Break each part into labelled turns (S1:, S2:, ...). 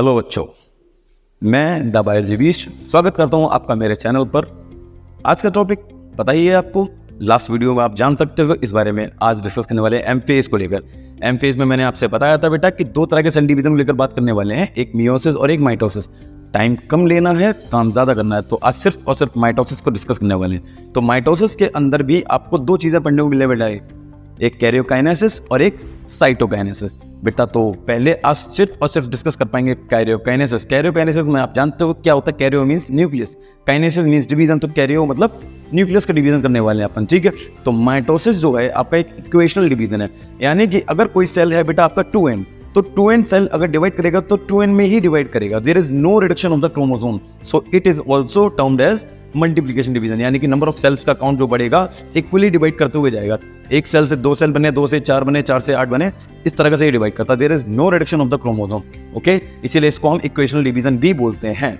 S1: Hello बच्चों, मैं the biologist स्वागत करता हूं आपका मेरे चैनल पर। आज का टॉपिक पता ही है आपको, लास्ट वीडियो में आप जान सकते हो इस बारे में। आज डिस्कस करने वाले हैं एम फेज को लेकर। एम फेज में मैंने आपसे बताया था बेटा कि दो तरह के सेल डिवीजन को लेकर बात करने वाले हैं, एक मियोसिस और एक माइटोसिस। टाइम कम लेना है, काम ज़्यादा करना है, तो आज सिर्फ और सिर्फ माइटोसिस को डिस्कस करने वाले हैं। तो माइटोसिस के अंदर भी आपको दो चीज़ें पढ़ने को मिले बेटा, एक कैरियोकाइनेसिस और एक साइटोकाइनेसिस। बेटा तो पहले आज सिर्फ और सिर्फ डिस्कस कर पाएंगे कैरियोकाइनेसिस। कैरियोकाइनेसिस में आप जानते हो क्या होता है, Cairo means nucleus, kinesis means division, तो कैरियो मतलब न्यूक्लियस का डिवीजन करने वाले हैं अपन, ठीक है। तो माइटोसिस जो है आपका एक इक्वेशनल डिवीजन है, यानी कि अगर कोई सेल है बेटा आपका 2n, तो 2n सेल अगर डिवाइड करेगा तो 2n में ही डिवाइड करेगा। There is no reduction of the chromosome, so it is also termed as multiplication division, यानी कि नंबर ऑफ सेल्स का काउंट जो बढ़ेगा इक्वली डिवाइड करते हुए जाएगा। एक सेल से दो सेल बने, दो से चार बने, चार से आठ बने, इस तरह से डिवाइड करता है। There is no reduction of the chromosome, okay, इसीलिए इसको हम इक्वेशनल डिवीजन भी बोलते हैं।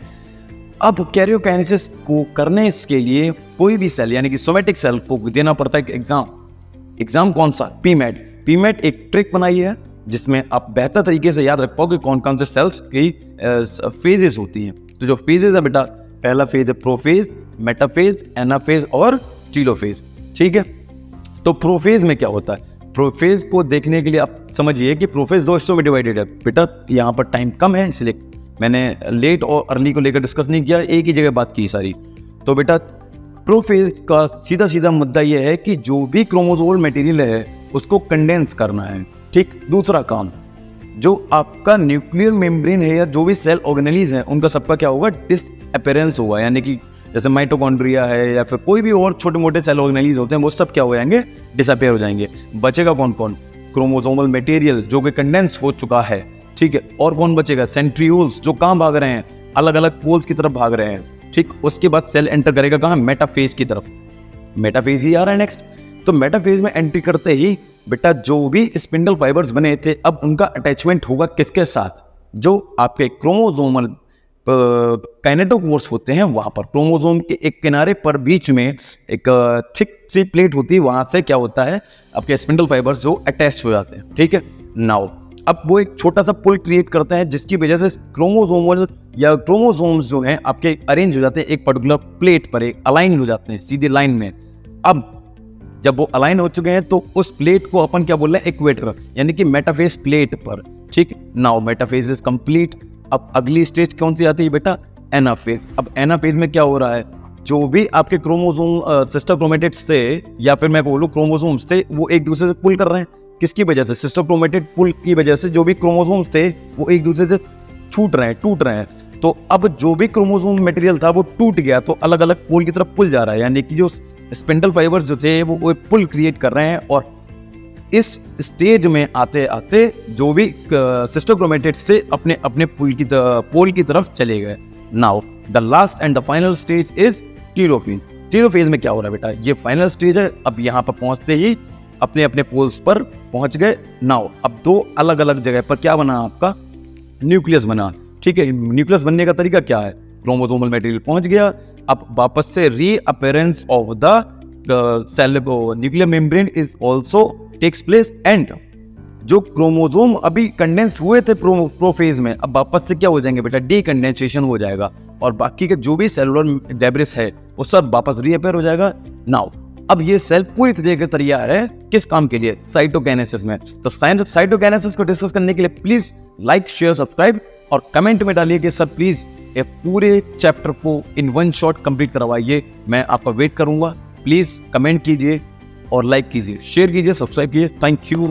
S1: अब कैरियोकाइनेसिस को करने के लिए कोई भी सेल यानी कि सोमेटिक सेल को देना पड़ता है एग्जाम कौन सा, पीमेट। पीमेट एक ट्रिक बनाई है जिसमें आप बेहतर तरीके से याद रख पाओगे कौन कौन से सेल्स की फेजेस होती हैं। तो जो फेजेस है बेटा, पहला फेज है प्रोफेज, मेटाफेज, एनाफेज और टीलोफेज, ठीक है। तो प्रोफेज में क्या होता है, प्रोफेज को देखने के लिए आप समझिए कि प्रोफेज दो हिस्सों में डिवाइडेड है बेटा। यहाँ पर टाइम कम है इसलिए मैंने लेट और अर्ली को लेकर डिस्कस नहीं किया, एक ही जगह बात की सारी। तो बेटा प्रोफेज का सीधा सीधा मुद्दा यह है कि जो भी क्रोमोसोमल मटेरियल है उसको कंडेंस करना है, ठीक। दूसरा काम, जो आपका न्यूक्लियर मेम्ब्रेन है या जो भी सेल ऑर्गेनेलीज है उनका सबका क्या होगा, डिसअपीयरेंस होगा, यानी कि जैसे माइटोकॉन्ड्रिया है या फिर कोई भी और छोटे मोटे सेल ऑर्गेनेलीज होते हैं वो सब क्या हो जाएंगे, डिसअपीयर हो जाएंगे। बचेगा कौन कौन, क्रोमोसोमल मटेरियल जो कि कंडेंस हो चुका है, ठीक है। और कौन बचेगा, सेंट्रियोल्स जो कहाँ भाग रहे हैं, अलग अलग पोल्स की तरफ भाग रहे हैं, ठीक। उसके बाद सेल एंटर करेगा कहाँ, मेटाफेज की तरफ। मेटाफेज ही आ रहा है नेक्स्ट। तो मेटाफेज में एंट्री करते ही बेटा जो भी स्पिंडल फाइबर्स बने थे अब उनका अटैचमेंट होगा किसके साथ, जो आपके क्रोमोसोमल काइनेटोकोर्स होते हैं वहां पर। क्रोमोसोम के एक किनारे पर बीच में एक थिक सी प्लेट होती है, वहां से क्या होता है आपके स्पिंडल फाइबर्स जो अटैच हो जाते हैं, ठीक है। नाउ अब वो एक छोटा सा पुल क्रिएट करते हैं जिसकी वजह से क्रोमोसोमल या क्रोमोसोम्स जो हैं आपके अरेंज हो जाते हैं एक पर्टिकुलर प्लेट पर, एक अलाइन हो जाते हैं सीधे लाइन में। अब जब वो अलाइन हो चुके हैं तो उस प्लेट को अपन क्या बोल रहे हैं, इक्वेटर, यानी कि मेटाफेज प्लेट पर, ठीक। Now metaphase is complete. अब अगली स्टेज कौन सी आती है बेटा, एनाफेज। अब एनाफेज में क्या हो रहा है, जो भी आपके क्रोमोसोम सिस्टर क्रोमेटिड्स थे या फिर मैं बोलूं क्रोमोसोम्स थे वो एक दूसरे से पुल कर रहे हैं। किसकी वजह से, सिस्टर क्रोमेटिड पुल की वजह से जो भी क्रोमोसोम्स थे वो एक दूसरे से टूट रहे हैं। तो अब जो भी क्रोमोसोम मटेरियल था वो टूट गया तो अलग अलग पोल की तरफ पुल जा रहा है, यानी कि जो स्पिंडल फाइबर्स जो थे वो पुल क्रिएट कर रहे हैं। और इस स्टेज में आते आते जो भी सिस्टर क्रोमेटिड्स से अपने अपने पोल की तरफ चले गए। Now the last and the final stage is telophase. Telophase में क्या हो रहा है बेटा, ये फाइनल स्टेज है। अब यहाँ पर पहुंचते ही अपने अपने पोल्स पर पहुंच गए। नाउ अब दो अलग अलग जगह पर क्या बना, आपका न्यूक्लियस बना, ठीक है। न्यूक्लियस बनने का तरीका क्या है, क्रोमोसोमल मटेरियल पहुंच गया, अब वापस से reappearance of the cell nuclear membrane is also takes place and जो क्रोमोसोम अभी कंडेंस हुए थे प्रोफेज में अब वापस से क्या हो जाएंगे बेटा, डीकंडेंसेशन हो जाएगा और बाकी के जो भी सेलुलर डेब्रिस है वो सब वापस रीअपीयर हो जाएगा। नाउ अब ये सेल पूरी तरीके से तैयार है किस काम के लिए, साइटोकाइनेसिस में। तो साइटोकाइनेसिस को डिस्कस करने के लिए प्लीज लाइक, शेयर, सब्सक्राइब और कमेंट में डालिए कि सर प्लीज ये पूरे चैप्टर को इन वन शॉट कंप्लीट करवाइए। मैं आपका वेट करूंगा। प्लीज कमेंट कीजिए और लाइक कीजिए, शेयर कीजिए, सब्सक्राइब कीजिए। Thank you.